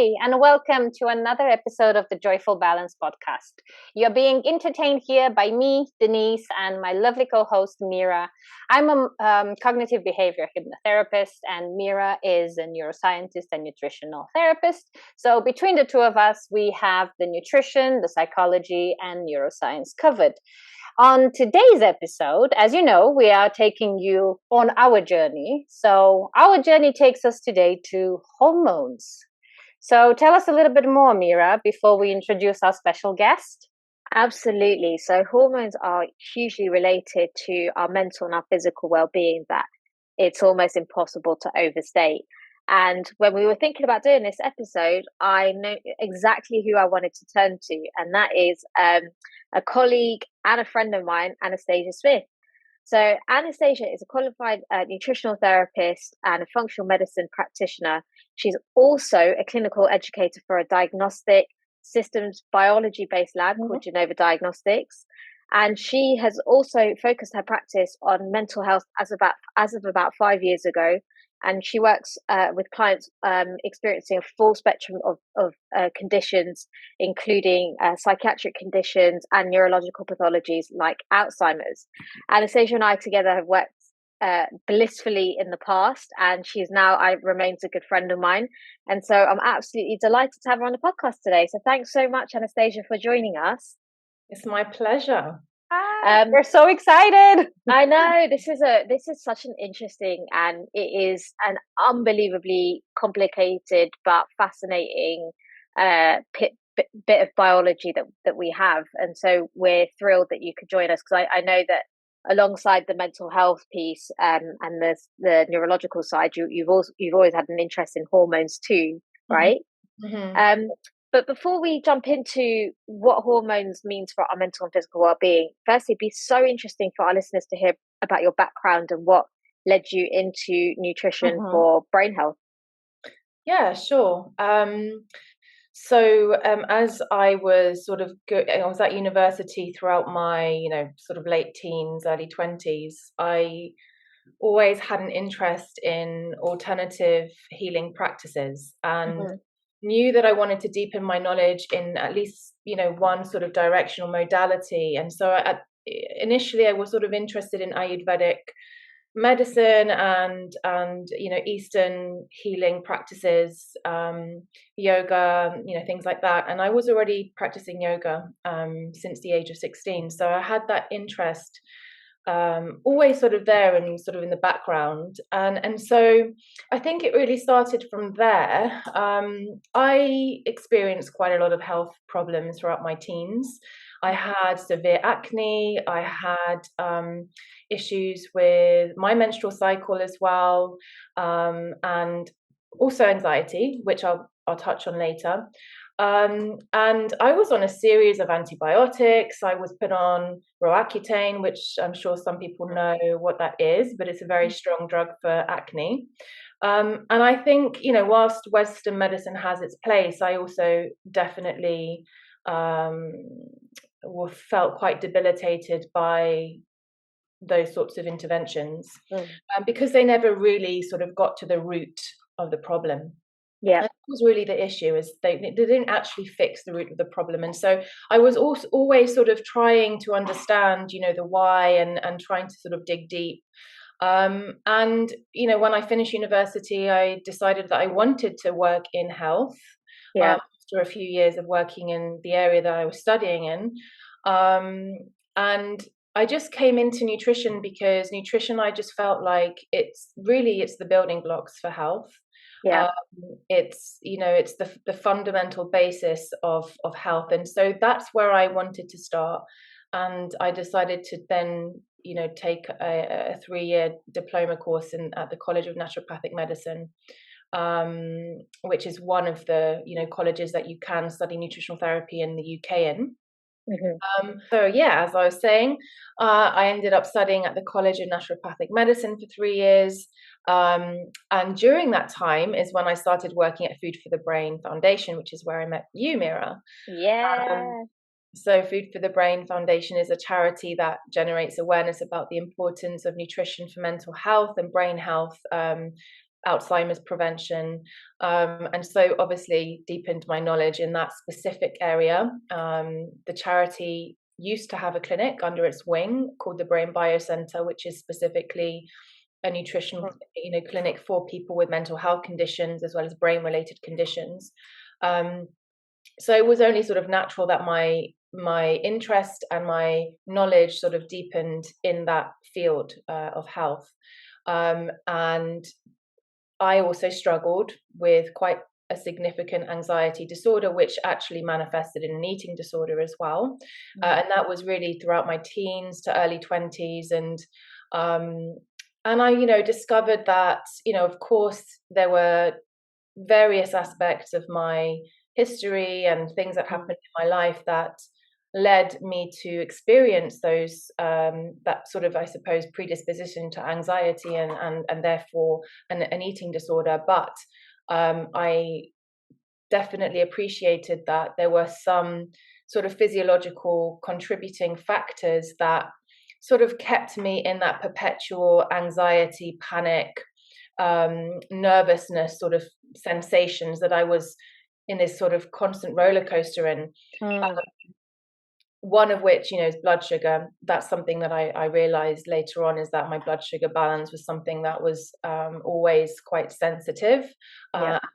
Hi, and welcome to another episode of the Joyful Balance podcast. You're being entertained here by me, Denise, and my lovely co-host, Meera. I'm a cognitive behavior hypnotherapist, and Meera is a neuroscientist and nutritional therapist. So between the two of us, we have the nutrition, the psychology, and neuroscience covered. On today's episode, as you know, we are taking you on our journey. So our journey takes us today to hormones. So tell us a little bit more, Meera, before we introduce our special guest. Absolutely. So hormones are hugely related to our mental and our physical well-being that it's almost impossible to overstate. And when we were thinking about doing this episode, I know exactly who I wanted to turn to, and that is a colleague and a friend of mine, Anastasia Smith. So Anastasia is a qualified nutritional therapist and a functional medicine practitioner. She's also a clinical educator for a diagnostic systems biology-based lab called Genova Diagnostics. And she has also focused her practice on mental health as of about 5 years ago. And she works with clients experiencing a full spectrum of conditions, including psychiatric conditions and neurological pathologies like Alzheimer's. Anastasia and I together have worked blissfully in the past, and remains a good friend of mine. And so I'm absolutely delighted to have her on the podcast today. So thanks so much, Anastasia, for joining us. It's my pleasure. We're so excited. I know this is such an interesting, and it is an unbelievably complicated but fascinating bit of biology that we have, and so we're thrilled that you could join us, because I know that alongside the mental health piece and the neurological side, you've always had an interest in hormones too, right? Mm-hmm. But before we jump into what hormones means for our mental and physical well-being, firstly, it'd be so interesting for our listeners to hear about your background and what led you into nutrition for brain health. Yeah, sure. So as I was I was at university throughout my, sort of late teens, early 20s, I always had an interest in alternative healing practices, and knew that I wanted to deepen my knowledge in at least, one sort of directional modality. And so initially I was sort of interested in Ayurvedic medicine and Eastern healing practices, yoga, things like that. And I was already practicing yoga since the age of 16. So I had that interest always sort of there and sort of in the background, and so I think it really started from there. I experienced quite a lot of health problems throughout my teens. I had severe acne. I had issues with my menstrual cycle as well, and also anxiety, which I'll touch on later. And I was on a series of antibiotics. I was put on Roaccutane, which I'm sure some people know what that is, but it's a very strong drug for acne. And I think, whilst Western medicine has its place, I also definitely felt quite debilitated by those sorts of interventions, because they never really sort of got to the root of the problem. Yeah, that was really the issue, is they didn't actually fix the root of the problem. And so I was also always sort of trying to understand, the why, and trying to sort of dig deep. And, when I finished university, I decided that I wanted to work in health. After a few years of working in the area that I was studying in. And I just came into nutrition because nutrition, I just felt like it's the building blocks for health. Yeah. It's the fundamental basis of health, and so that's where I wanted to start. And I decided to then take a 3-year diploma course at the College of Naturopathic Medicine, which is one of the colleges that you can study nutritional therapy in the UK in. So yeah, as I was saying, I ended up studying at the College of Naturopathic Medicine for 3 years. And during that time is when I started working at Food for the Brain Foundation, which is where I met you, Meera. Yeah. So Food for the Brain Foundation is a charity that generates awareness about the importance of nutrition for mental health and brain health Alzheimer's prevention. And so obviously deepened my knowledge in that specific area. The charity used to have a clinic under its wing called the Brain Biocenter, which is specifically a nutrition clinic for people with mental health conditions as well as brain related conditions. So it was only sort of natural that my interest and my knowledge sort of deepened in that field of health. And I also struggled with quite a significant anxiety disorder, which actually manifested in an eating disorder as well. And that was really throughout my teens to early 20s. And I, discovered that, of course, there were various aspects of my history and things that happened in my life that led me to experience those that sort of, I suppose, predisposition to anxiety and therefore an eating disorder. But I definitely appreciated that there were some sort of physiological contributing factors that sort of kept me in that perpetual anxiety, panic, nervousness sort of sensations that I was in this sort of constant roller coaster in. One of which, is blood sugar. That's something that I realized later on, is that my blood sugar balance was something that was always quite sensitive.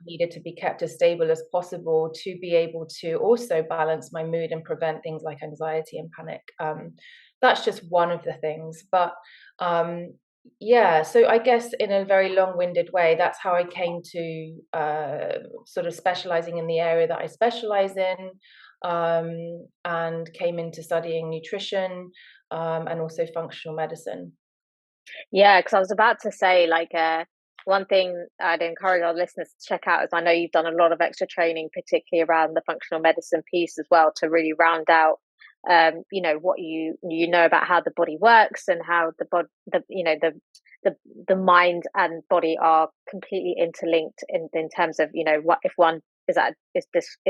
Needed to be kept as stable as possible to be able to also balance my mood and prevent things like anxiety and panic. That's just one of the things. But so I guess in a very long-winded way, that's how I came to sort of specializing in the area that I specialize in. And came into studying nutrition and also functional medicine. Yeah, because I was about to say, one thing I'd encourage our listeners to check out is, I know you've done a lot of extra training, particularly around the functional medicine piece as well, to really round out, what you know about how the body works and how the mind and body are completely interlinked in terms of, what if one is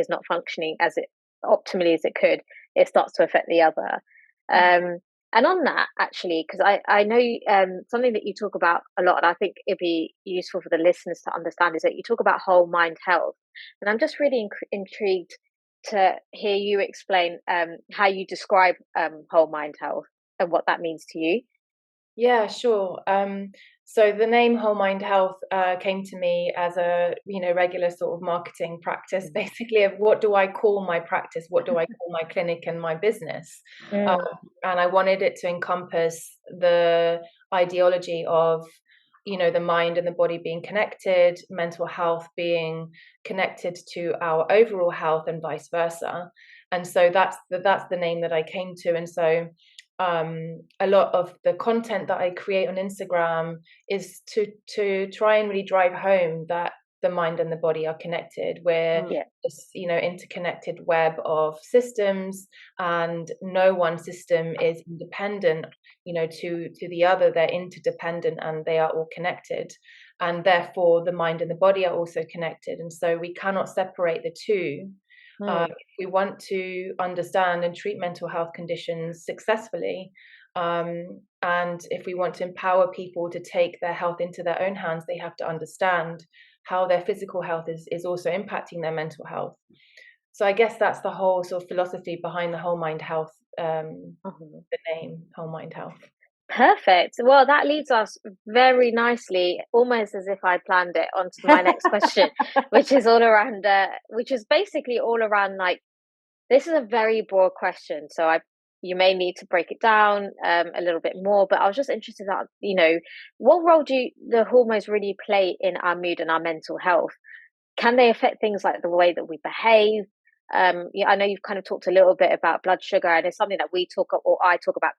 not functioning as it optimally as it could, it starts to affect the other. And on that, actually, because I know something that you talk about a lot, and I think it'd be useful for the listeners to understand, is that you talk about whole mind health. And I'm just really intrigued to hear you explain how you describe whole mind health and what that means to you. Yeah, sure. So the name Whole Mind Health came to me as a regular sort of marketing practice, basically, of what do I call my practice, what do I call my clinic and my business, and I wanted it to encompass the ideology of the mind and the body being connected, mental health being connected to our overall health, and vice versa. And so that's the name that I came to. And so a lot of the content that I create on Instagram is to try and really drive home that the mind and the body are connected. We're this, interconnected web of systems, and no one system is independent, to the other. They're interdependent and they are all connected. And therefore the mind and the body are also connected. And so we cannot separate the two. If we want to understand and treat mental health conditions successfully, and if we want to empower people to take their health into their own hands, they have to understand how their physical health is also impacting their mental health. So I guess that's the whole sort of philosophy behind the Whole Mind Health, the name Whole Mind Health. Perfect. Well, that leads us very nicely, almost as if I planned it, onto my next question, which is basically all around, this is a very broad question, so you may need to break it down a little bit more, but I was just interested in, what role do the hormones really play in our mood and our mental health? Can they affect things like the way that we behave? I know you've kind of talked a little bit about blood sugar, and it's something that I talk about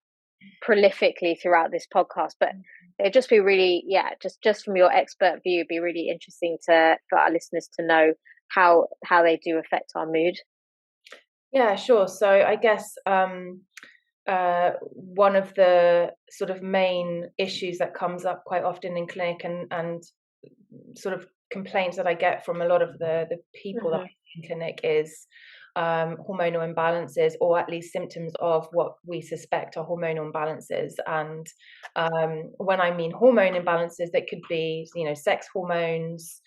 prolifically throughout this podcast, but it'd just be really, just from your expert view, it'd be really interesting for our listeners to know how they do affect our mood. Yeah, sure. So I guess one of the sort of main issues that comes up quite often in clinic and sort of complaints that I get from a lot of the people that I see in clinic is hormonal imbalances, or at least symptoms of what we suspect are hormonal imbalances. And when I mean hormone imbalances, that could be, sex hormones,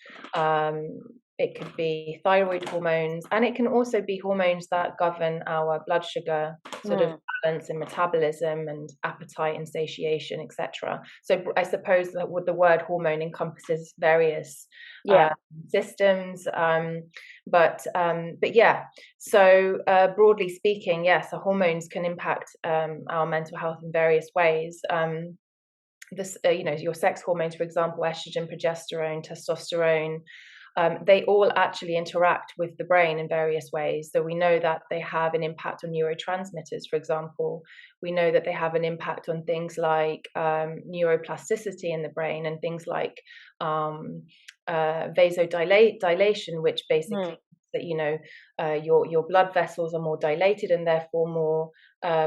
it could be thyroid hormones, and it can also be hormones that govern our blood sugar sort of balance and metabolism and appetite and satiation, etc. So I suppose that the word hormone encompasses various systems, but yeah. So broadly speaking, yes, the hormones can impact our mental health in various ways. Your sex hormones, for example, estrogen, progesterone, testosterone, they all actually interact with the brain in various ways. So we know that they have an impact on neurotransmitters, for example. We know that they have an impact on things like neuroplasticity in the brain, and things like vasodilation, which basically that your blood vessels are more dilated, and therefore more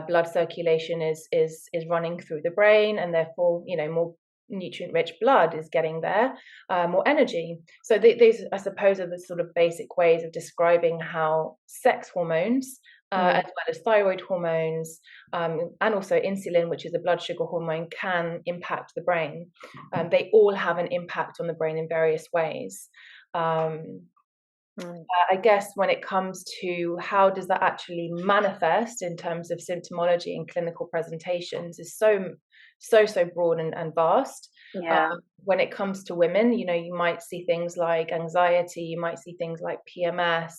blood circulation is running through the brain, and therefore more nutrient-rich blood is getting there, more energy. So these, I suppose, are the sort of basic ways of describing how sex hormones, as well as thyroid hormones, and also insulin, which is a blood sugar hormone, can impact the brain. They all have an impact on the brain in various ways. I guess when it comes to how does that actually manifest in terms of symptomology and clinical presentations is so broad and vast. When it comes to women, you might see things like anxiety, you might see things like PMS,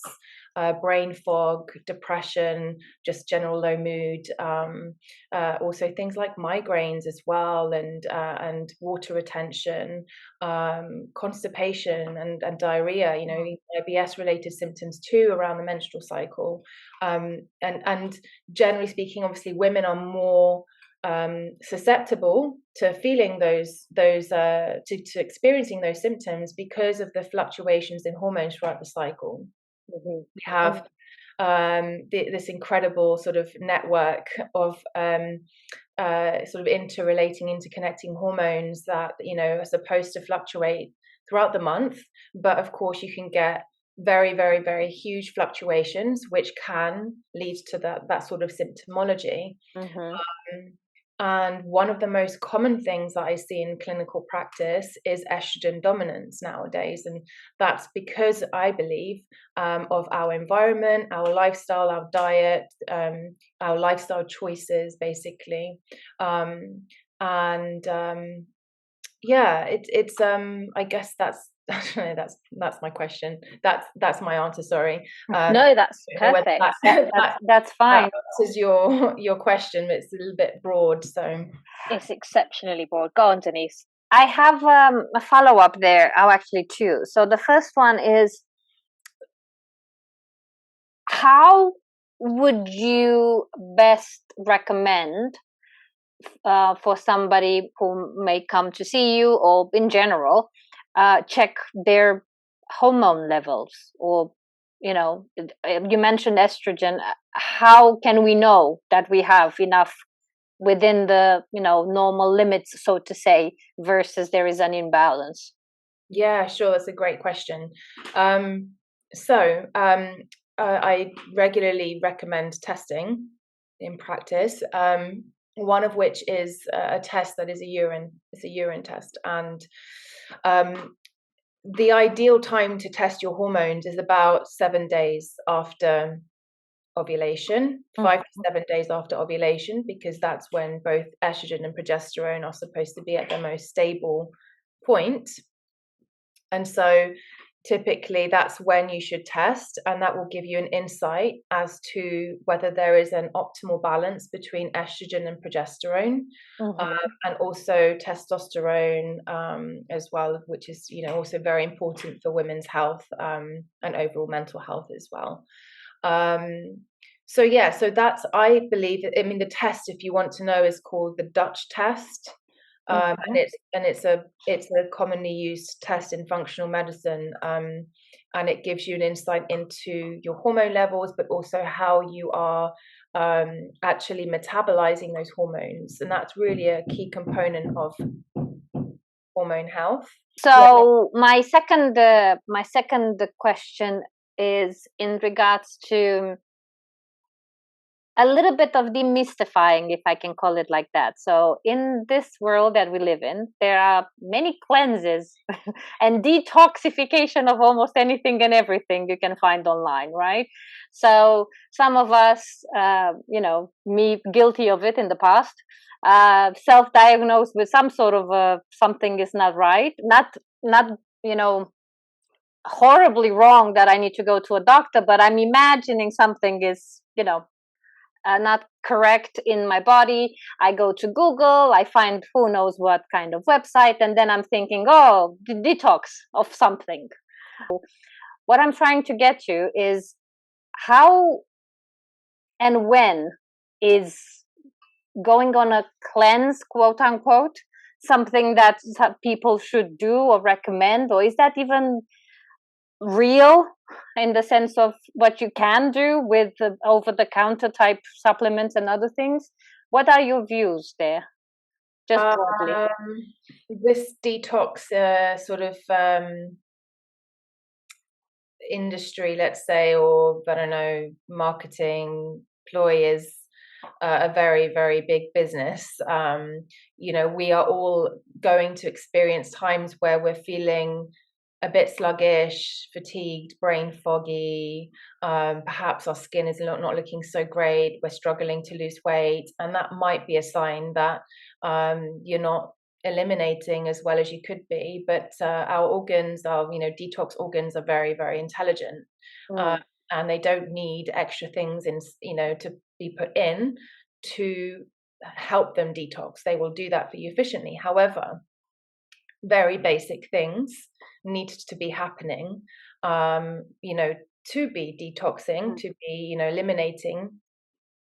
brain fog, depression, just general low mood, also things like migraines as well, and water retention, constipation, and diarrhea, IBS related symptoms too around the menstrual cycle, and generally speaking, obviously women are more susceptible to feeling those to experiencing those symptoms because of the fluctuations in hormones throughout the cycle. We have this incredible sort of network of sort of interconnecting hormones that are supposed to fluctuate throughout the month, but of course you can get very, very, very huge fluctuations, which can lead to that sort of symptomology. And one of the most common things that I see in clinical practice is estrogen dominance nowadays. And that's because I believe of our environment, our lifestyle, our diet, our lifestyle choices, basically. It's I guess that's my question. That's my answer. Sorry. No, that's perfect. That's fine. That answers your question, but it's a little bit broad. So it's exceptionally broad. Go on, Denise. I have a follow-up there. Oh, actually two. So the first one is, how would you best recommend for somebody who may come to see you, or in general, check their hormone levels? Or you mentioned estrogen. How can we know that we have enough within the normal limits, so to say, versus there is an imbalance? Yeah, sure, that's a great question. I regularly recommend testing in practice, one of which is a test that is a urine test, and the ideal time to test your hormones is about 7 days after ovulation, 5 to 7 days after ovulation, because that's when both estrogen and progesterone are supposed to be at their most stable point. And so typically that's when you should test, and that will give you an insight as to whether there is an optimal balance between estrogen and progesterone, and also testosterone as well, which is also very important for women's health and overall mental health as well. So that's, I believe, the test, if you want to know, is called the Dutch test. And it's a commonly used test in functional medicine, and it gives you an insight into your hormone levels, but also how you are actually metabolizing those hormones, and that's really a key component of hormone health. So my second question is in regards to a little bit of demystifying, if I can call it like that. So in this world that we live in, there are many cleanses and detoxification of almost anything and everything you can find online, right? So some of us, me guilty of it in the past, self-diagnosed with some sort of something is not right, not horribly wrong that I need to go to a doctor, but I'm imagining something is not correct in my body. I go to Google, I find who knows what kind of website, and then I'm thinking, oh, detox of something. What I'm trying to get to is how and when is going on a cleanse, quote unquote, something that people should do or recommend, or is that even real in the sense of what you can do with the over-the-counter type supplements and other things? What are your views there, just broadly? This detox industry, let's say, or I don't know, marketing ploy is a very, very big business. We are all going to experience times where we're feeling a bit sluggish, fatigued, brain foggy. Perhaps our skin is not looking so great. We're struggling to lose weight, and that might be a sign that you're not eliminating as well as you could be. But our organs, our detox organs, are very, very intelligent, and they don't need extra things to be put in to help them detox. They will do that for you efficiently. However, very basic things need to be happening, to be detoxing, to be, eliminating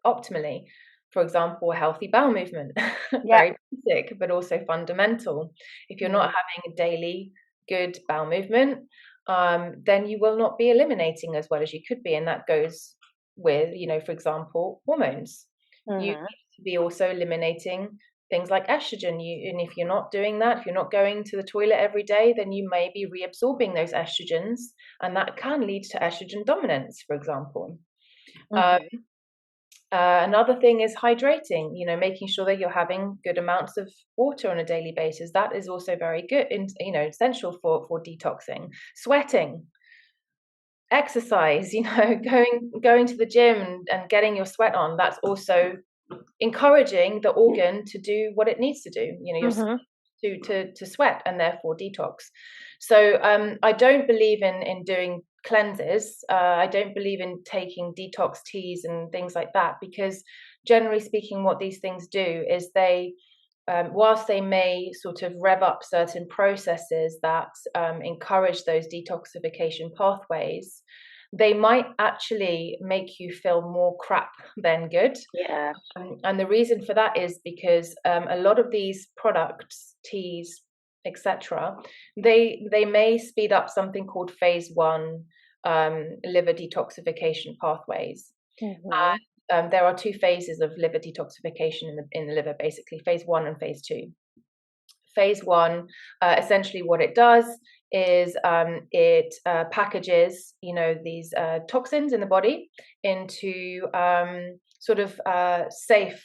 optimally. For example, a healthy bowel movement, very basic, but also fundamental. If you're not having a daily good bowel movement, then you will not be eliminating as well as you could be. And that goes with, for example, hormones. You need to be also eliminating things like estrogen. And if you're not doing that, if you're not going to the toilet every day, then you may be reabsorbing those estrogens, and that can lead to estrogen dominance, for example. Another thing is hydrating, making sure that you're having good amounts of water on a daily basis. That is also very good, essential for detoxing. Sweating, exercise, going to the gym and getting your sweat on. That's also encouraging the organ to do what it needs to do, to sweat and therefore detox. So I don't believe in doing cleanses. I don't believe in taking detox teas and things like that, because generally speaking, what these things do is they, whilst they may sort of rev up certain processes that encourage those detoxification pathways, they might actually make you feel more crap than good. Yeah. And the reason for that is because a lot of these products, teas, etc., they may speed up something called phase 1 liver detoxification pathways. And there are 2 phases of liver detoxification in the liver, basically, phase 1 and phase 2. Phase 1, essentially what it does is it packages, these toxins in the body into safe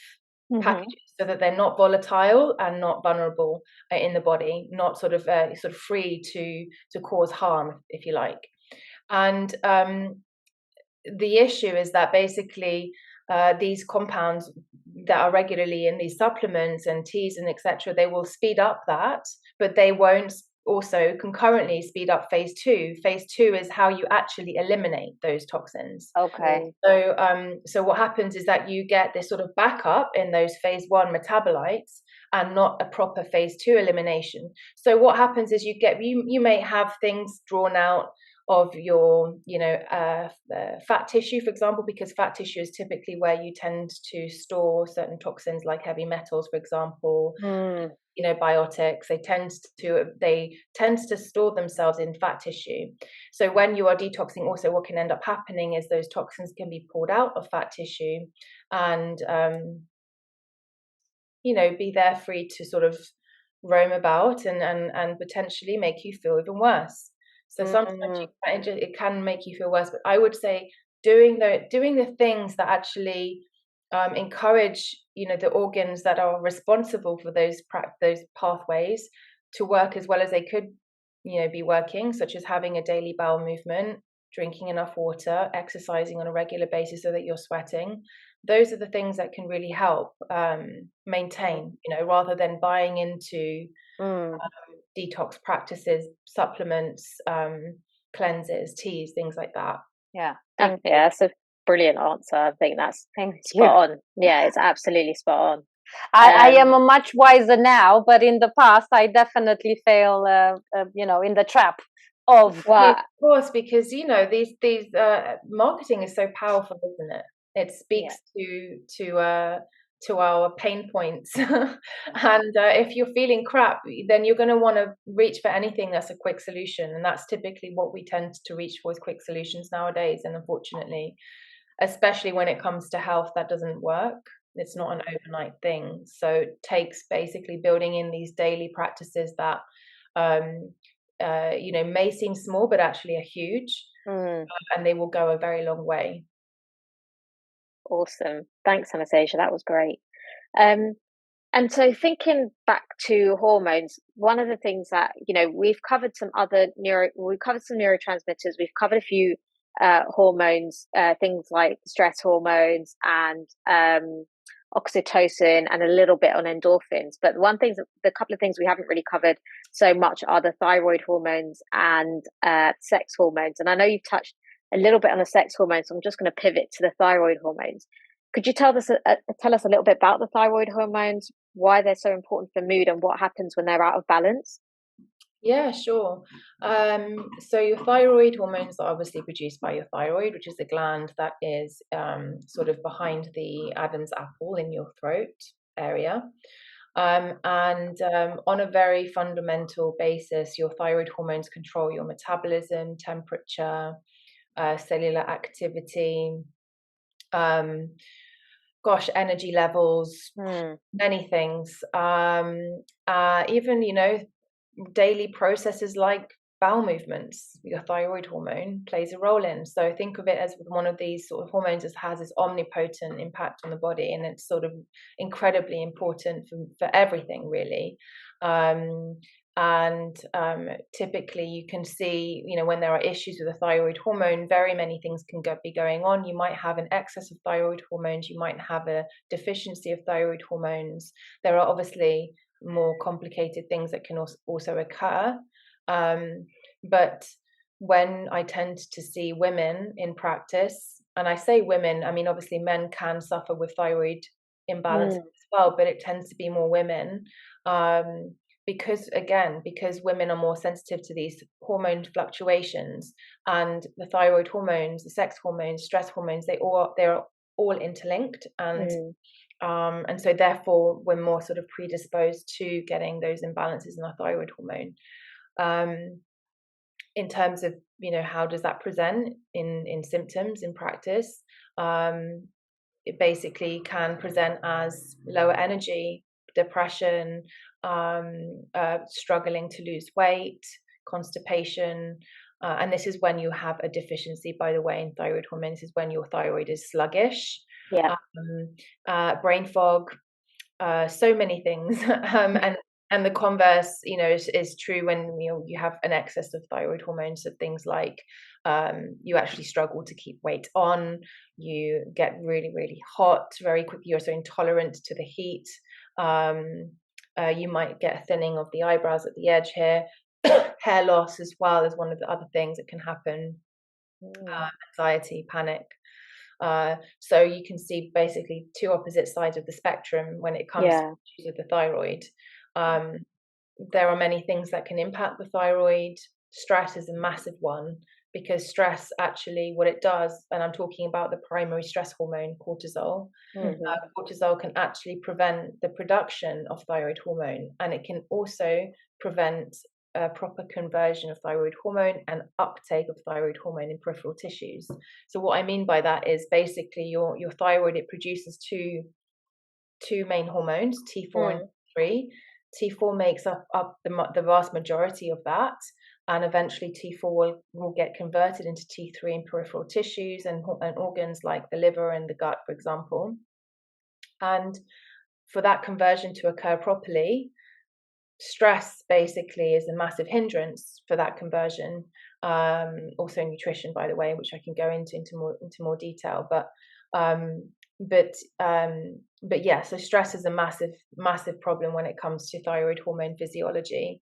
packages, so that they're not volatile and not vulnerable in the body, not sort of free to cause harm, if you like. And the issue is that basically these compounds that are regularly in these supplements and teas and etc., they will speed up that, but they won't also concurrently speed up phase 2. Phase 2 is how you actually eliminate those toxins. Okay. So what happens is that you get this sort of backup in those phase 1 metabolites and not a proper phase 2 elimination. So what happens is you may have things drawn out of your fat tissue, for example, because fat tissue is typically where you tend to store certain toxins like heavy metals, for example. Biotics, they tend to store themselves in fat tissue. So when you are detoxing, also what can end up happening is those toxins can be pulled out of fat tissue and be there free to sort of roam about and potentially make you feel even worse. So sometimes it can make you feel worse. But I would say doing the things that actually encourage, the organs that are responsible for those pathways to work as well as they could, be working, such as having a daily bowel movement, drinking enough water, exercising on a regular basis so that you're sweating. Those are the things that can really help maintain, rather than buying into detox practices, supplements, cleanses, teas, things like that. Yeah. Yeah, that's a brilliant answer. I think that's spot on. Yeah, it's absolutely spot on. I am much wiser now, but in the past, I definitely fell, in the trap of. Well, of course, because these marketing is so powerful, isn't it? It speaks to our pain points, and if you're feeling crap, then you're going to want to reach for anything that's a quick solution, and that's typically what we tend to reach for, is quick solutions nowadays. And unfortunately, especially when it comes to health, that doesn't work. It's not an overnight thing. So it takes basically building in these daily practices that may seem small, but actually are huge, and they will go a very long way. Awesome. Thanks, Anastasia. That was great. And so thinking back to hormones, one of the things that, we've covered some neurotransmitters, we've covered a few hormones, things like stress hormones and oxytocin, and a little bit on endorphins. But the couple of things we haven't really covered so much are the thyroid hormones and sex hormones. And I know you've touched a little bit on the sex hormones, so I'm just going to pivot to the thyroid hormones. Could you tell us a little bit about the thyroid hormones, why they're so important for mood, and what happens when they're out of balance? Yeah, sure. So your thyroid hormones are obviously produced by your thyroid, which is a gland that is sort of behind the Adam's apple in your throat area. And on a very fundamental basis, your thyroid hormones control your metabolism, temperature, cellular activity, energy levels, many things. Even, daily processes like bowel movements, your thyroid hormone plays a role in. So think of it as one of these sort of hormones that has this omnipotent impact on the body, and it's sort of incredibly important for everything, really. And typically you can see, when there are issues with the thyroid hormone, very many things can be going on. You might have an excess of thyroid hormones, you might have a deficiency of thyroid hormones. There are obviously more complicated things that can also occur. But when I tend to see women in practice, and I say women, I mean, obviously men can suffer with thyroid imbalance as well, but it tends to be more women. Because women are more sensitive to these hormone fluctuations, and the thyroid hormones, the sex hormones, stress hormones, they're all interlinked, and so therefore we're more sort of predisposed to getting those imbalances in our thyroid hormone. In terms of, how does that present in symptoms in practice? It basically can present as lower energy, depression, struggling to lose weight, constipation, and this is when you have a deficiency, by the way, in thyroid hormone. This is when your thyroid is sluggish. Brain fog, so many things. And the converse, is true when you have an excess of thyroid hormones. So things like you actually struggle to keep weight on, you get really, really hot very quickly, you're so intolerant to the heat. You might get a thinning of the eyebrows at the edge here. Hair loss as well is one of the other things that can happen. Anxiety, panic. So you can see basically two opposite sides of the spectrum when it comes to issues with the thyroid. There are many things that can impact the thyroid. Stress is a massive one, because stress actually, what it does, and I'm talking about the primary stress hormone, cortisol. Cortisol can actually prevent the production of thyroid hormone, and it can also prevent proper conversion of thyroid hormone and uptake of thyroid hormone in peripheral tissues. So what I mean by that is basically your thyroid, it produces two main hormones, T4 and T3. T4 makes up the vast majority of that, and eventually T4 will get converted into T3 in peripheral tissues and organs like the liver and the gut, for example. And for that conversion to occur properly, stress basically is a massive hindrance for that conversion. Also nutrition, by the way, which I can go into more detail. But yeah, so stress is a massive problem when it comes to thyroid hormone physiology.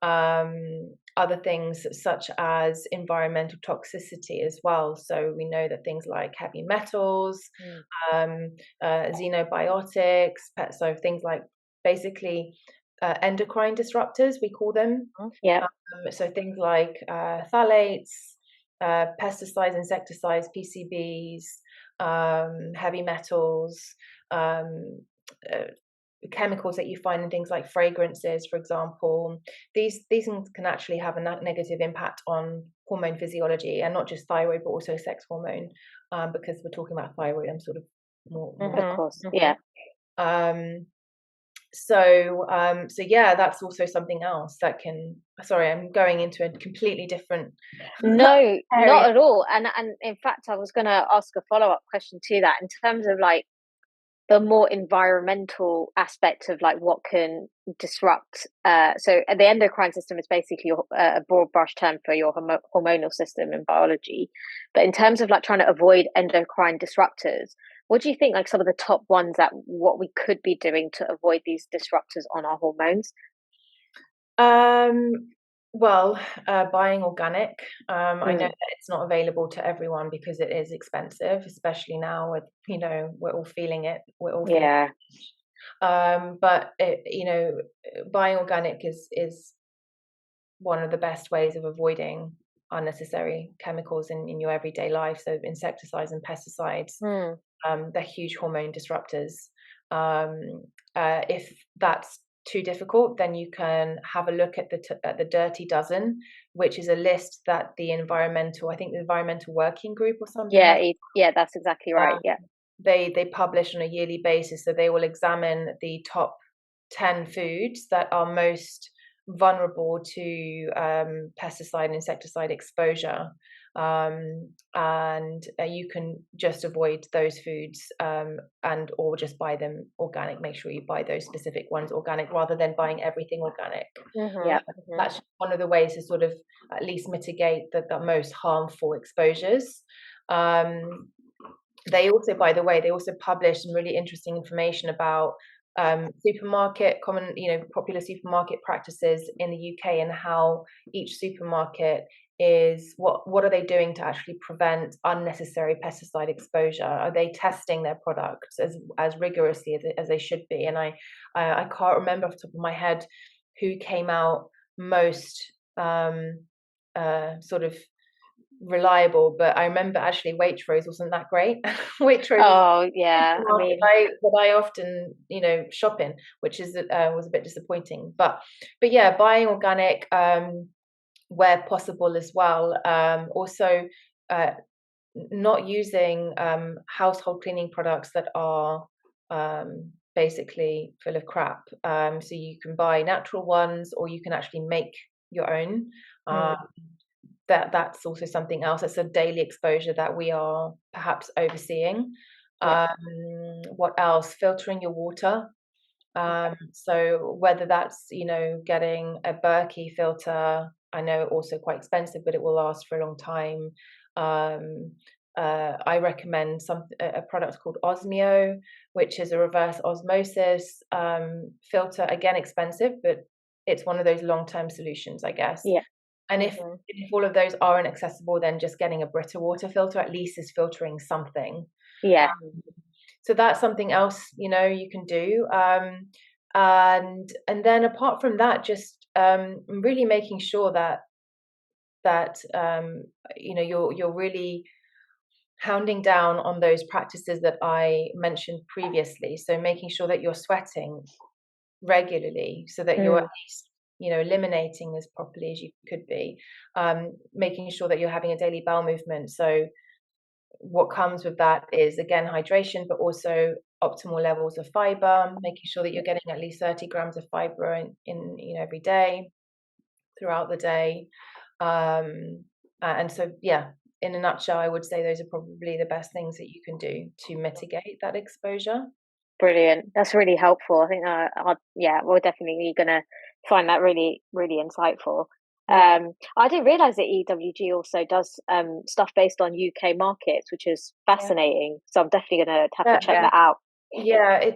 Other things such as environmental toxicity as well. So we know that things like heavy metals, xenobiotics, so things like basically endocrine disruptors, we call them. So things like phthalates, pesticides, insecticides, PCBs, heavy metals, chemicals that you find in things like fragrances, for example. These things can actually have a negative impact on hormone physiology, and not just thyroid, but also sex hormone. Because we're talking about thyroid, I'm sort of more of course, yeah. So yeah, that's also something else that can. Sorry, I'm going into a completely different. No, not at all. And in fact, I was going to ask a follow-up question to that in terms of like the more environmental aspect of like what can disrupt. So the endocrine system is basically a broad brush term for your hormonal system in biology. But in terms of like trying to avoid endocrine disruptors, what do you think like some of the top ones that what we could be doing to avoid these disruptors on our hormones? Well, buying organic. I know that it's not available to everyone because it is expensive, especially now with, we're all feeling it. We're all feeling it. But buying organic is one of the best ways of avoiding unnecessary chemicals in your everyday life. So insecticides and pesticides, they're huge hormone disruptors. If that's too difficult, then you can have a look at the Dirty Dozen, which is a list that the environmental working group or something. Yeah, that's exactly right. They publish on a yearly basis, so they will examine the top 10 foods that are most vulnerable to pesticide and insecticide exposure, and you can just avoid those foods, and or just buy them organic. Make sure you buy those specific ones organic rather than buying everything organic. That's one of the ways to sort of at least mitigate the most harmful exposures. They also, by the way, publish some really interesting information about popular supermarket practices in the UK, and how each supermarket is what are they doing to actually prevent unnecessary pesticide exposure? Are they testing their products as rigorously as they should be? And I can't remember off the top of my head who came out most sort of reliable, but I remember actually Waitrose wasn't that great. Waitrose, I often shop in, which is was a bit disappointing. But yeah, buying organic where possible as well. Also, not using household cleaning products that are basically full of crap. So you can buy natural ones, or you can actually make your own. That's also something else. It's a daily exposure that we are perhaps overseeing. What else? Filtering your water. So whether that's getting a Berkey filter, I know also quite expensive, but it will last for a long time. I recommend a product called Osmio, which is a reverse osmosis filter. Again, expensive, but it's one of those long-term solutions, I guess. And if all of those aren't accessible, then just getting a Brita water filter at least is filtering something. So that's something else you can do. And then apart from that, just really making sure that you're really hounding down on those practices that I mentioned previously. So making sure that you're sweating regularly, so that you're at least eliminating as properly as you could be, making sure that you're having a daily bowel movement. So what comes with that is, again, hydration, but also optimal levels of fiber, making sure that you're getting at least 30 grams of fiber in every day, throughout the day. And so, yeah, in a nutshell, I would say those are probably the best things that you can do to mitigate that exposure. Brilliant. That's really helpful. I think, we're definitely going to find that really, really insightful. I didn't realize that EWG also does stuff based on UK markets, which is fascinating. So I'm definitely going to have to check that out. Yeah,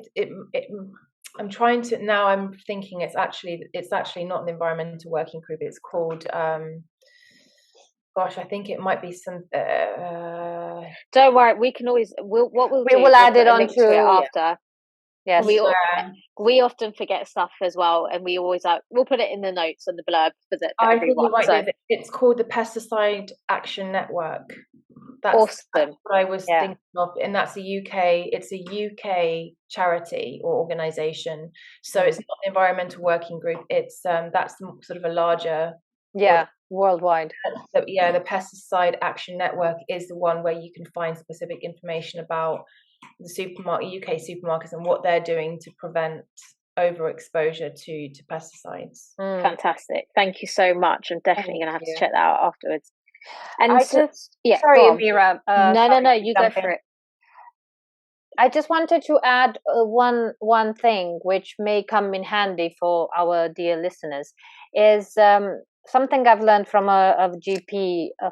I'm trying to now. I'm thinking it's actually not an environmental working group. It's called. Gosh, I think it might be some. Don't worry, we can always. We will add it on to it after. Yes, we often forget stuff as well, and we always we'll put it in the notes and the blurb for the. I think you're right. So. It's called the Pesticide Action Network. That's awesome. What I was thinking of, and that's It's a UK charity or organisation. So it's not the environmental working group. It's that's sort of a larger. Worldwide. So, the Pesticide Action Network is the one where you can find specific information about the UK supermarkets and what they're doing to prevent overexposure to pesticides. Fantastic. Thank you so much. I'm definitely going to have to check that out afterwards. And sorry, Meera. No, you go for it. I just wanted to add one thing which may come in handy for our dear listeners is something I've learned from a GP a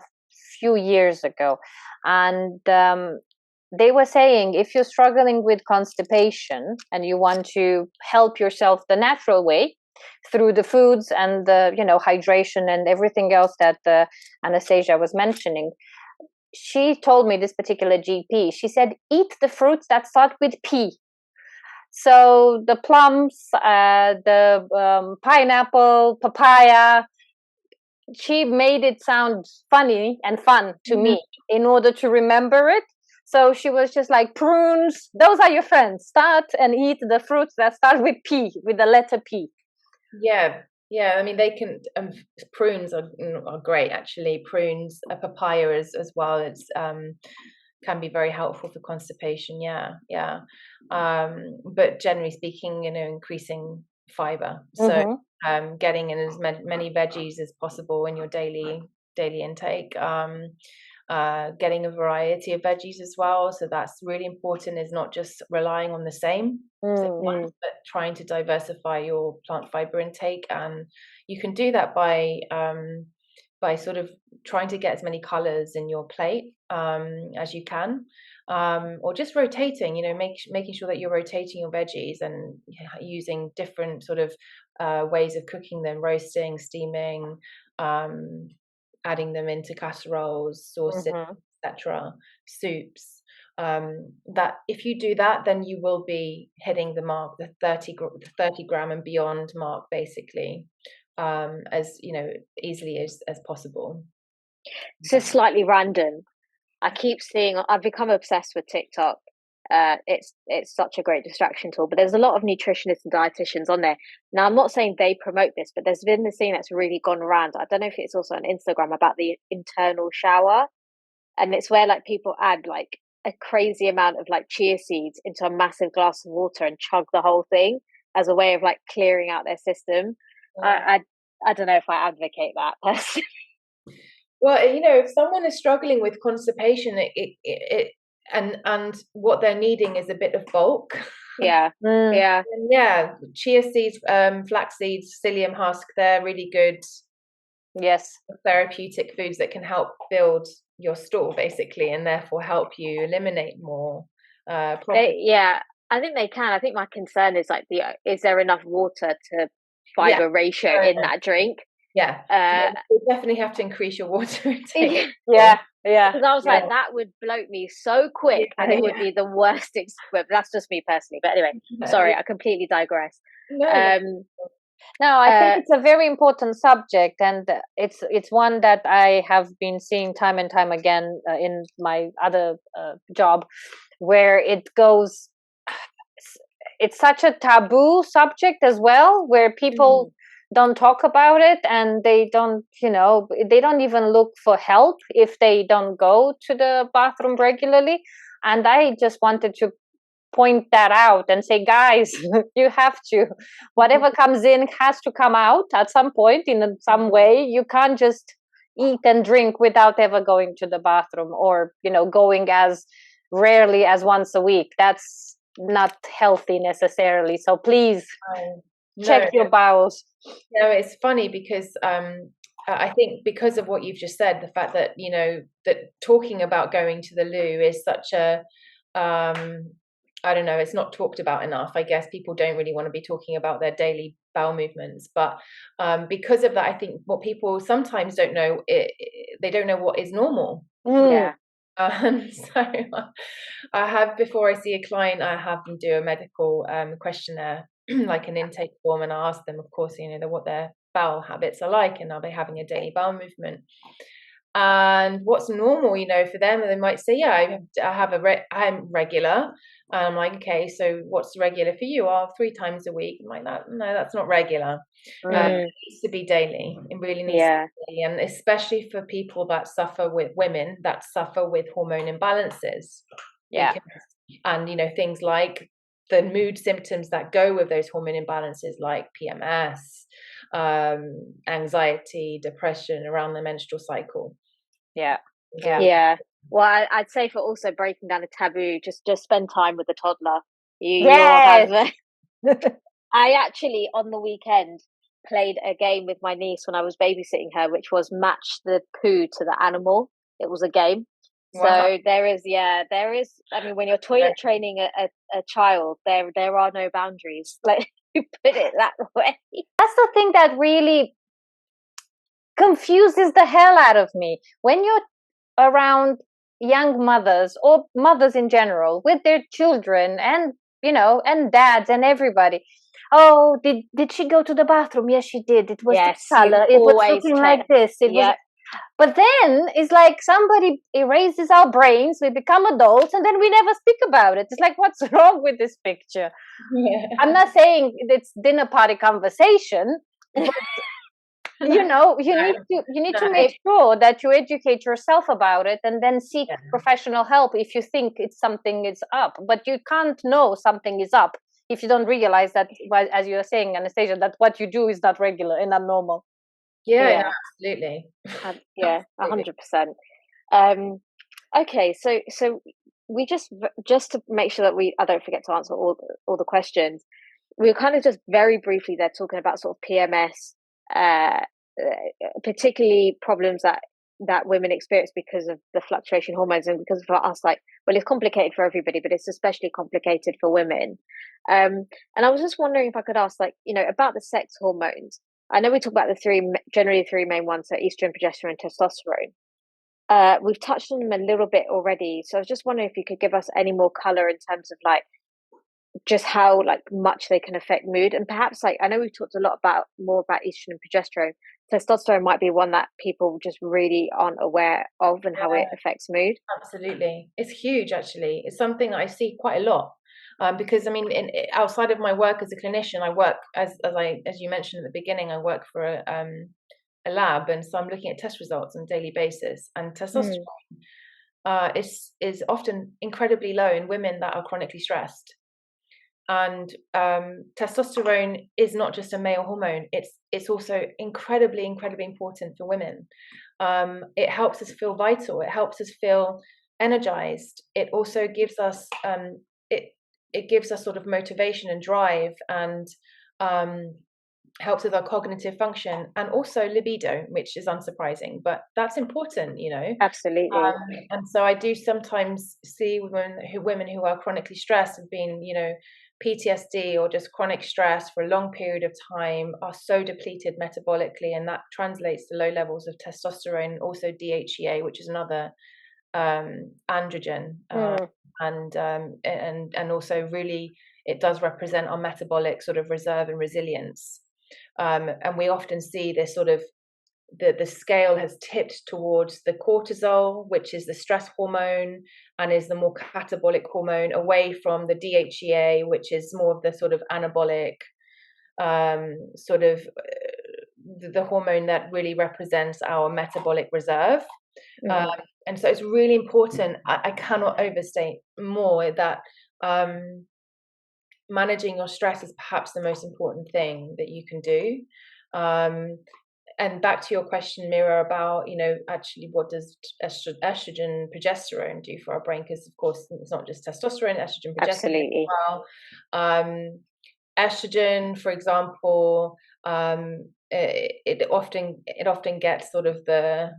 few years ago, and they were saying if you're struggling with constipation and you want to help yourself the natural way through the foods and the hydration and everything else that Anastasia was mentioning, she told me, this particular GP, she said, eat the fruits that start with P. So the plums, the pineapple, papaya. She made it sound funny and fun to me in order to remember it. So she was just like, prunes, those are your friends. Start and eat the fruits that start with P, with the letter P. Yeah. I mean, they can. Prunes are great, actually. Prunes, a papaya as well. It's can be very helpful for constipation. Yeah. But generally speaking, increasing fiber. So getting in as many veggies as possible in your daily intake. Getting a variety of veggies as well. So that's really important, is not just relying on the same, but trying to diversify your plant fiber intake. And you can do that by sort of trying to get as many colors in your plate as you can, or just rotating, making sure that you're rotating your veggies and using different sort of ways of cooking them, roasting, steaming, adding them into casseroles, sauces, etc., soups. That if you do that, then you will be hitting the mark, the 30 gram and beyond mark, basically, as easily as possible. So slightly random. I keep seeing. I've become obsessed with TikTok. It's such a great distraction tool, but there's a lot of nutritionists and dietitians on there. Now, I'm not saying they promote this, but there's been this thing that's really gone around. I don't know if it's also on Instagram, about the internal shower, and it's where like people add like a crazy amount of like chia seeds into a massive glass of water and chug the whole thing as a way of like clearing out their system. I don't know if I advocate that personally. Well, if someone is struggling with constipation, and what they're needing is a bit of bulk. Yeah. Chia seeds, flax seeds, psyllium husk, they're really good. Yes. Therapeutic foods that can help build your stool, basically, and therefore help you eliminate more. I think they can. I think my concern is like, is there enough water to fiber ratio in that drink? Yeah, you definitely have to increase your water intake. Yeah. Because I was like, that would bloat me so quick, and it would be the worst experience. That's just me personally. But anyway, sorry, I completely digress. No, I think it's a very important subject, and it's one that I have been seeing time and time again in my other job, where it goes. It's such a taboo subject as well, where people don't talk about it, and they don't, they don't even look for help if they don't go to the bathroom regularly. And I just wanted to point that out and say, guys, you have to, whatever comes in has to come out at some point in some way. You can't just eat and drink without ever going to the bathroom, or going as rarely as once a week. That's not healthy necessarily. So please check your bowels. It's funny because I think because of what you've just said, the fact that that talking about going to the loo is such a I don't know, it's not talked about enough. I guess people don't really want to be talking about their daily bowel movements, but because of that, I think what people sometimes don't know, they don't know what is normal. Yeah. So I have, before I see a client, I have them do a medical questionnaire, like an intake form, and I ask them, of course, what their bowel habits are like, and are they having a daily bowel movement, and what's normal, for them. And they might say, yeah, I'm regular. And I'm like, okay, so what's regular for you? 3 times a week. I'm like, no, that's not regular. It needs to be daily. It really needs to be daily. And especially for people that suffer with women that suffer with hormone imbalances. Yeah. And, things like the mood symptoms that go with those hormone imbalances, like PMS, anxiety, depression around the menstrual cycle. Yeah. Well, I'd say for also breaking down a taboo, just spend time with the toddler. You'll have. I actually on the weekend played a game with my niece when I was babysitting her, which was match the poo to the animal. It was a game. Wow. So there is. I mean, when you're toilet training a child, there are no boundaries. Like, you put it that way. That's the thing that really confuses the hell out of me. When you're around young mothers or mothers in general with their children, and and dads and everybody, oh, did she go to the bathroom? Yes, she did. It was this color. It was looking like this. It was. But then it's like somebody erases our brains, we become adults, and then we never speak about it. It's like, what's wrong with this picture? I'm not saying it's dinner party conversation, but you need to make sure that you educate yourself about it, and then seek professional help if you think something is up. But you can't know something is up if you don't realize that, as you were saying, Anastasia, that what you do is not regular and not normal. No, absolutely. 100%. Okay, so we just to make sure that I don't forget to answer all the questions. We were kind of just very briefly there talking about sort of PMS, particularly problems that women experience because of the fluctuation hormones, and because for us, it's complicated for everybody, but it's especially complicated for women. And I was just wondering if I could ask, about the sex hormones. I know we talk about generally three main ones, so estrogen, progesterone, and testosterone. We've touched on them a little bit already, so I was just wondering if you could give us any more color in terms of just how much they can affect mood, and perhaps I know we've talked a lot more about estrogen and progesterone. Testosterone might be one that people just really aren't aware of, and how it affects mood. Absolutely, it's huge. Actually, it's something that I see quite a lot. Because I mean, outside of my work as a clinician, I work as you mentioned at the beginning. I work for a lab, and so I'm looking at test results on a daily basis. And testosterone is often incredibly low in women that are chronically stressed. And testosterone is not just a male hormone; it's also incredibly important for women. It helps us feel vital. It helps us feel energized. It also gives us it gives us sort of motivation and drive, and helps with our cognitive function, and also libido, which is unsurprising, but that's important, Absolutely. And so I do sometimes see women who are chronically stressed, have been, PTSD or just chronic stress for a long period of time, are so depleted metabolically, and that translates to low levels of testosterone, also DHEA, which is another androgen. And also really it does represent our metabolic sort of reserve and resilience, and we often see this sort of the scale has tipped towards the cortisol, which is the stress hormone and is the more catabolic hormone, away from the DHEA, which is more of the sort of anabolic sort of the hormone that really represents our metabolic reserve. And so it's really important. I cannot overstate more that managing your stress is perhaps the most important thing that you can do. And back to your question, Meera, about, actually what does estrogen, progesterone do for our brain? Because of course it's not just testosterone, estrogen, progesterone Absolutely. as well. Estrogen, for example, it often gets sort of the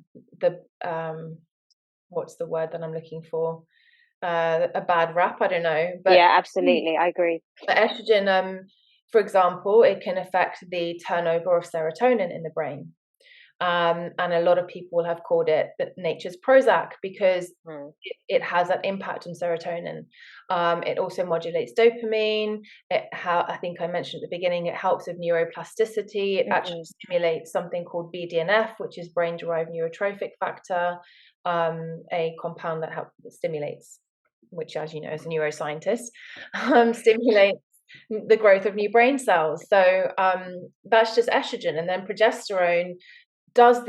what's the word that I'm looking for? A bad rap, I don't know. But yeah, absolutely, I agree. But estrogen, for example, it can affect the turnover of serotonin in the brain. And a lot of people have called it nature's Prozac because it has that impact on serotonin. It also modulates dopamine. I think I mentioned at the beginning, it helps with neuroplasticity. It actually stimulates something called BDNF, which is brain-derived neurotrophic factor, a compound that stimulates, which, as you know, as a neuroscientist, stimulates the growth of new brain cells. So that's just estrogen. And then progesterone does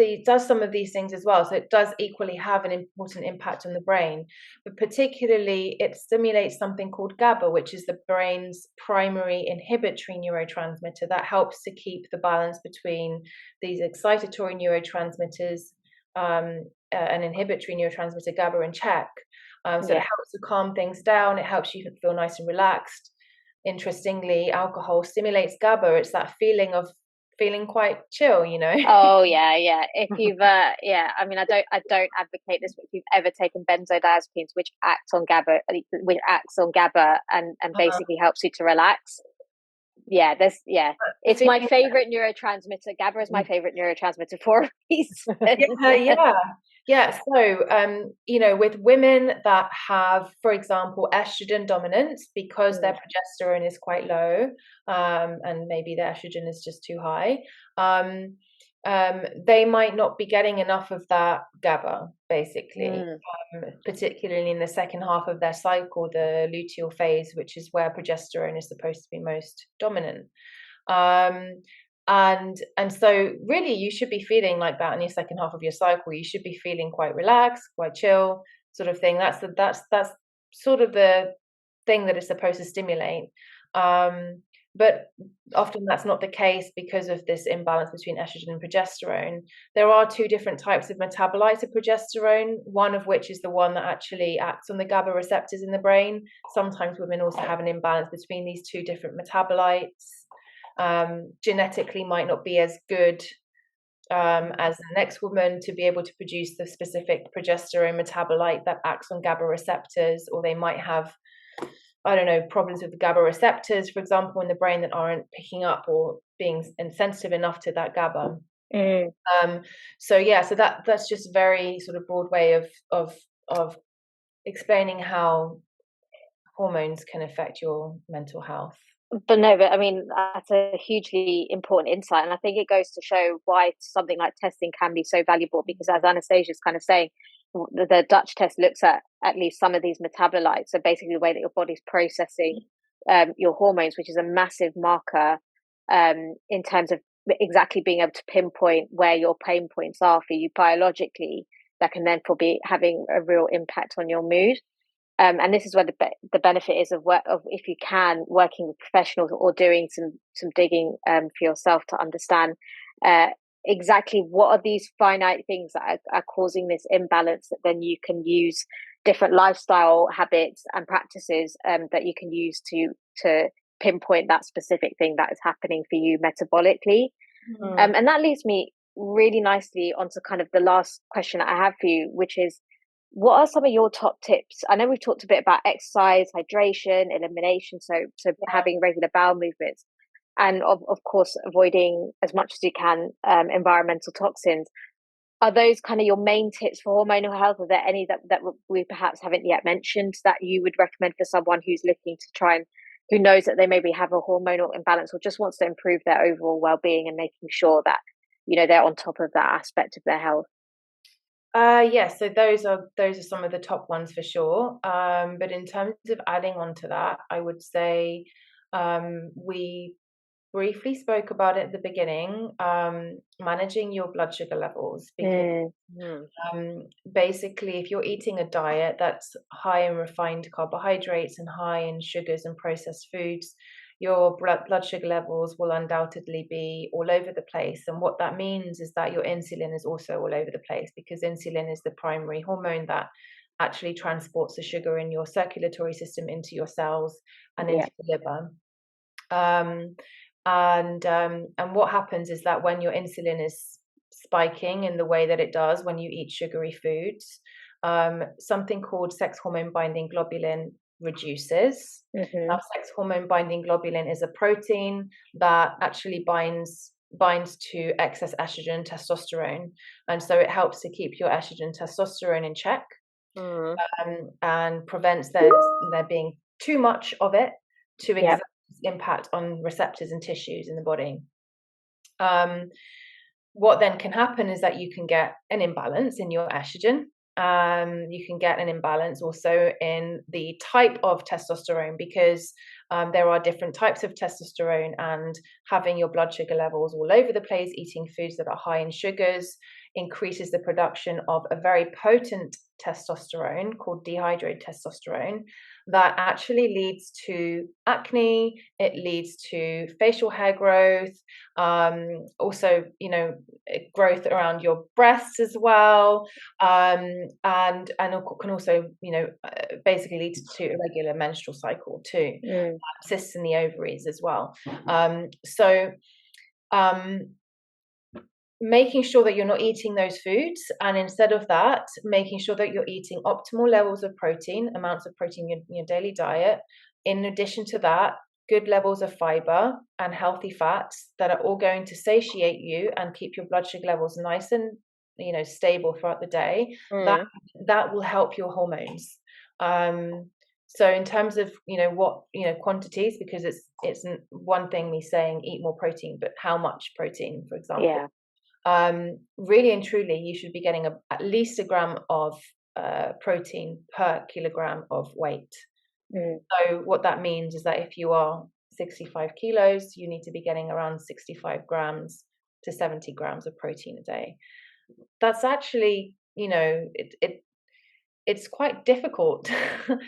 some of these things as well. So it does equally have an important impact on the brain, but particularly it stimulates something called GABA, which is the brain's primary inhibitory neurotransmitter that helps to keep the balance between these excitatory neurotransmitters, an inhibitory neurotransmitter GABA in check. So it helps to calm things down. It helps you feel nice and relaxed. Interestingly, alcohol stimulates GABA. It's that feeling of feeling quite chill, Oh yeah. If you've I mean, I don't advocate this, but if you've ever taken benzodiazepines, which acts on GABA and basically helps you to relax, it's my favorite neurotransmitter. GABA is my favorite neurotransmitter for a reason. So with women that have, for example, estrogen dominance, because their progesterone is quite low, and maybe their estrogen is just too high, they might not be getting enough of that GABA, basically, particularly in the second half of their cycle, the luteal phase, which is where progesterone is supposed to be most dominant. And so really you should be feeling like that in your second half of your cycle. You should be feeling quite relaxed, quite chill, sort of thing. That's sort of the thing that it's supposed to stimulate. But often that's not the case because of this imbalance between estrogen and progesterone. There are two different types of metabolites of progesterone, one of which is the one that actually acts on the GABA receptors in the brain. Sometimes women also have an imbalance between these two different metabolites. Genetically might not be as good as the next woman to be able to produce the specific progesterone metabolite that acts on GABA receptors, or they might have, I don't know, problems with the GABA receptors, for example, in the brain that aren't picking up or being insensitive enough to that GABA. So that's just a very sort of broad way of explaining how hormones can affect your mental health. But I mean, that's a hugely important insight. And I think it goes to show why something like testing can be so valuable, because as Anastasia is kind of saying, the Dutch test looks at least some of these metabolites. So basically the way that your body's processing your hormones, which is a massive marker in terms of exactly being able to pinpoint where your pain points are for you biologically, that can then be having a real impact on your mood. And this is where the benefit is of if you can, working with professionals or doing some digging for yourself to understand exactly what are these finite things that are causing this imbalance, that then you can use different lifestyle habits and practices that you can use to pinpoint that specific thing that is happening for you metabolically. And that leads me really nicely onto kind of the last question I have for you, which is, what are some of your top tips? I know we've talked a bit about exercise, hydration, elimination, so having regular bowel movements, and of course avoiding as much as you can environmental toxins. Are those kind of your main tips for hormonal health? Are there any that we perhaps haven't yet mentioned that you would recommend for someone who's looking to try and who knows that they maybe have a hormonal imbalance or just wants to improve their overall well-being and making sure that they're on top of that aspect of their health? Yes, so those are some of the top ones for sure. But in terms of adding on to that, I would say we briefly spoke about it at the beginning, managing your blood sugar levels, because basically if you're eating a diet that's high in refined carbohydrates and high in sugars and processed foods, your blood sugar levels will undoubtedly be all over the place. And what that means is that your insulin is also all over the place, because insulin is the primary hormone that actually transports the sugar in your circulatory system into your cells and into the liver. And what happens is that when your insulin is spiking in the way that it does when you eat sugary foods, something called sex hormone binding globulin reduces. Now, sex hormone binding globulin is a protein that actually binds to excess estrogen and testosterone, and so it helps to keep your estrogen testosterone in check, and prevents there being too much of it to exert impact on receptors and tissues in the body. What then can happen is that you can get an imbalance in your estrogen. You can get an imbalance also in the type of testosterone, because there are different types of testosterone, and having your blood sugar levels all over the place, eating foods that are high in sugars, increases the production of a very potent testosterone called dehydrated testosterone that actually leads to acne. It leads to facial hair growth, also, growth around your breasts as well, and can also, basically lead to irregular menstrual cycle too, cysts in the ovaries as well. Making sure that you're not eating those foods, and instead of that, making sure that you're eating optimal levels of protein, amounts of protein in your daily diet. In addition to that, good levels of fiber and healthy fats that are all going to satiate you and keep your blood sugar levels nice and stable throughout the day. That will help your hormones. So in terms of what quantities, because it's one thing me saying eat more protein, but how much protein, for example. Really and truly, you should be getting at least a gram of protein per kilogram of weight. So what that means is that if you are 65 kilos, you need to be getting around 65 grams to 70 grams of protein a day. That's actually, it's quite difficult.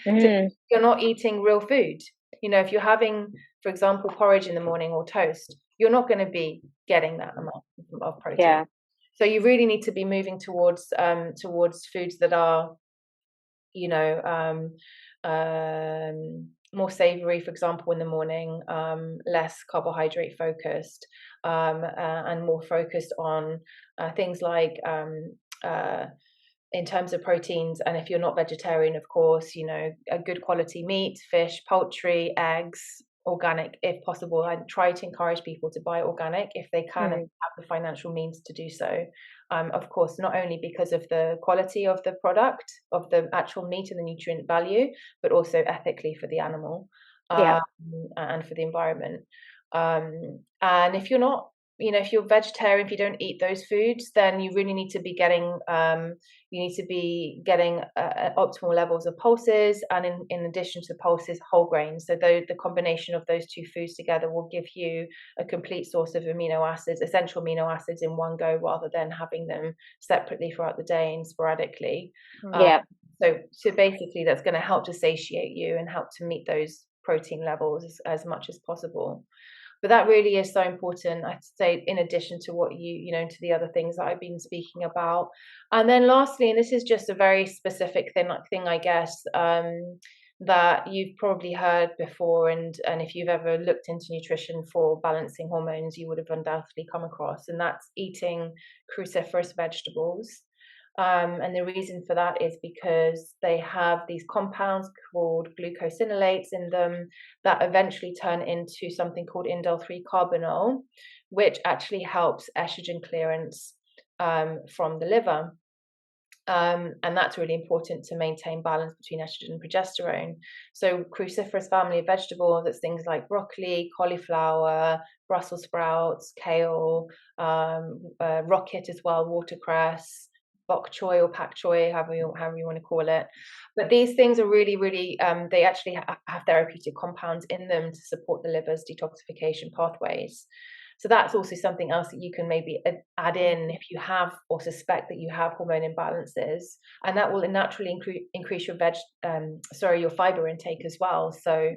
You're not eating real food. If you're having, for example, porridge in the morning or toast, you're not going to be getting that amount of protein. So you really need to be moving towards foods that are more savory, for example, in the morning, less carbohydrate focused, and more focused on things like in terms of proteins. And if you're not vegetarian, of course, a good quality meat, fish, poultry, eggs, organic if possible. I try to encourage people to buy organic if they can and have the financial means to do so. Of course, not only because of the quality of the product, of the actual meat and the nutrient value, but also ethically for the animal, and for the environment. And if you're not, if you're vegetarian, if you don't eat those foods, then you really need to be getting optimal levels of pulses, and in addition to pulses, whole grains. So the combination of those two foods together will give you a complete source of essential amino acids in one go, rather than having them separately throughout the day and sporadically. So basically that's going to help to satiate you and help to meet those protein levels as much as possible. But that really is so important, I'd say, in addition to what to the other things that I've been speaking about. And then lastly, and this is just a very specific thing I guess, that you've probably heard before, and if you've ever looked into nutrition for balancing hormones, you would have undoubtedly come across, and that's eating cruciferous vegetables. And the reason for that is because they have these compounds called glucosinolates in them that eventually turn into something called indole-3 carbinol, which actually helps estrogen clearance from the liver. And that's really important to maintain balance between estrogen and progesterone. So cruciferous family of vegetables, that's things like broccoli, cauliflower, Brussels sprouts, kale, rocket as well, watercress, bok choy or pak choy, however you want to call it. But these things are really, really, they actually have therapeutic compounds in them to support the liver's detoxification pathways. So that's also something else that you can maybe add in if you have or suspect that you have hormone imbalances, and that will naturally increase your your fiber intake as well. So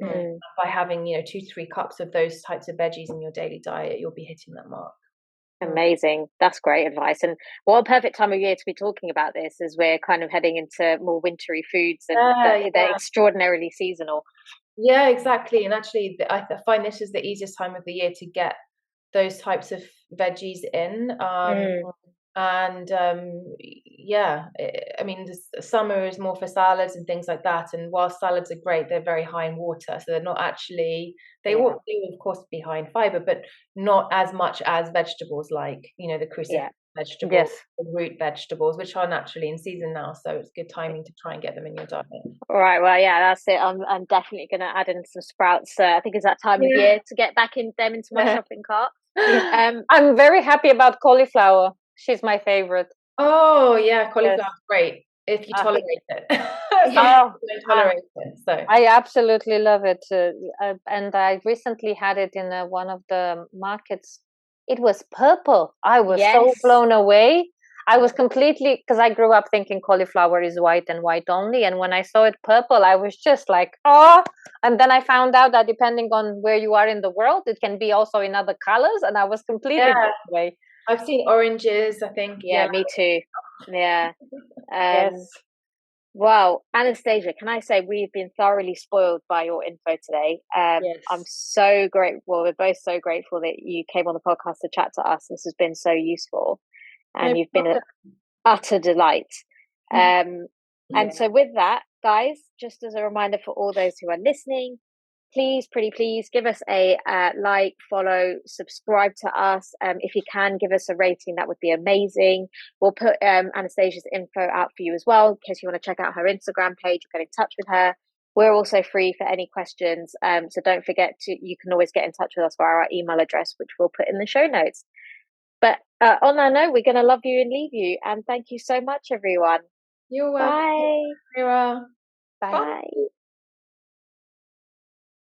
by having 2-3 cups of those types of veggies in your daily diet, you'll be hitting that mark. Amazing. That's great advice. And what a perfect time of year to be talking about this, as we're kind of heading into more wintry foods, and they're extraordinarily seasonal. Yeah, exactly. And actually, I find this is the easiest time of the year to get those types of veggies in. And I mean, the summer is more for salads and things like that. And while salads are great, they're very high in water, so they're not actually. They will of course be high in fiber, but not as much as vegetables like the cruciferous vegetables, the root vegetables, which are naturally in season now. So it's good timing to try and get them in your diet. All right, well, yeah, that's it. I'm definitely going to add in some sprouts. I think it's that time of year to get back into my shopping cart. I'm very happy about cauliflower. She's my favorite. Oh yeah, cauliflower's great if you tolerate it. I absolutely love it, and I recently had it in one of the markets. It was purple. I was so blown away. I was completely, because I grew up thinking cauliflower is white and white only, and when I saw it purple, I was just like, oh! And then I found out that depending on where you are in the world, it can be also in other colors, and I was completely blown away. I've seen oranges, I think. Yeah, me too. Yeah. Wow, Anastasia, can I say we've been thoroughly spoiled by your info today. I'm so grateful. We're both so grateful that you came on the podcast to chat to us. This has been so useful, and you've been an utter delight. And so with that, guys, just as a reminder for all those who are listening, please, pretty please, give us a like, follow, subscribe to us. If you can, give us a rating. That would be amazing. We'll put Anastasia's info out for you as well, in case you want to check out her Instagram page or get in touch with her. We're also free for any questions. So don't forget you can always get in touch with us via our email address, which we'll put in the show notes. But on that note, we're going to love you and leave you. And thank you so much, everyone. You're welcome. Bye. Meera. Bye. Bye.